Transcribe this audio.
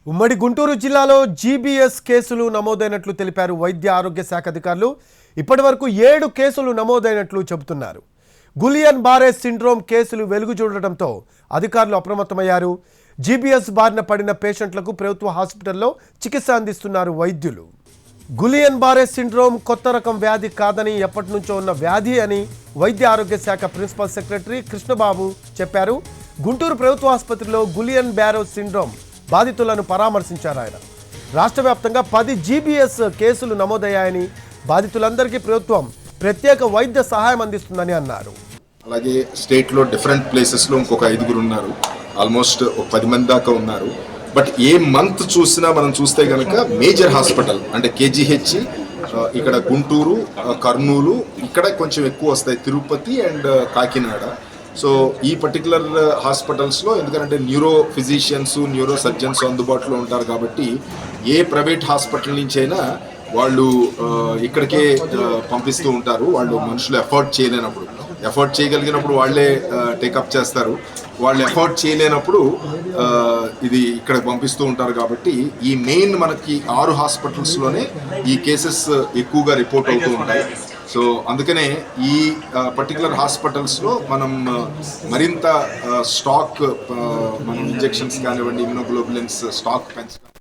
ఉమ్మడి గుంటూరు జిల్లాలో జీబీఎస్ కేసులు నమోదైనట్లు తెలిపారు వైద్య ఆరోగ్య శాఖ అధికారులు. ఇప్పటివరకు 7 కేసులు నమోదైనట్లు చెబుతున్నారు. గులియన్ బారే సిండ్రోమ్ కేసులు వెలుగు చూడటంతో అధికారులు అప్రమత్తమయ్యారు. జీబీఎస్ బారిన పడిన పేషెంట్లకు ప్రభుత్వ హాస్పిటల్లో చికిత్స అందిస్తున్నారు వైద్యులు. గులియన్ బారే సిండ్రోమ్ కొత్త రకం వ్యాధి కాదని, ఎప్పటి నుంచో ఉన్న వ్యాధి అని వైద్య ఆరోగ్య శాఖ ప్రిన్సిపల్ సెక్రటరీ కృష్ణబాబు చెప్పారు. గుంటూరు ప్రభుత్వ ఆసుపత్రిలో గులియన్ బారే సిండ్రోమ్ బాధితులను పరామర్శించారు ఆయన. రాష్ట్ర వ్యాప్తంగా 10 జీబీఎస్ కేసులు నమోదయ్యాయని, బాధితులందరికీ ప్రభుత్వం ప్రత్యేక వైద్య సహాయం అందిస్తుందని అన్నారు. అలాగే స్టేట్లో డిఫరెంట్ ప్లేసెస్లో ఇంకొక 5 ఉన్నారు. ఆల్మోస్ట్ 10 మంది దాకా ఉన్నారు. బట్ ఏ మంత్ చూసినా మనం చూస్తే కనుక మేజర్ హాస్పిటల్ అంటే కేజీహెచ్ ఇక్కడ గుంటూరు, కర్నూలు ఇక్కడ కొంచెం ఎక్కువ వస్తాయి, తిరుపతి అండ్ కాకినాడ. సో ఈ పర్టికులర్ హాస్పిటల్స్లో ఎందుకంటే న్యూరో ఫిజిషియన్స్, న్యూరో సర్జన్స్ అందుబాటులో ఉంటారు కాబట్టి ఏ ప్రైవేట్ హాస్పిటల్ నుంచి అయినా వాళ్ళు ఇక్కడికే పంపిస్తూ ఉంటారు. వాళ్ళు మనుషులు ఎఫర్ట్ చేయగలిగినప్పుడు వాళ్ళే టేకప్ చేస్తారు. వాళ్ళు ఎఫర్ట్ చేయలేనప్పుడు ఇది ఇక్కడ పంపిస్తూ ఉంటారు. కాబట్టి ఈ మెయిన్ మనకి 6 హాస్పిటల్స్లోనే ఈ కేసెస్ ఎక్కువగా రిపోర్ట్ అవుతూ ఉంటాయి. సో అందుకనే ఈ పర్టికులర్ హాస్పిటల్స్లో మనం మరింత స్టాక్, మనం ఇంజెక్షన్స్ కానివ్వండి, ఇమ్యునోగ్లోబులిన్స్ స్టాక్ పెంచడం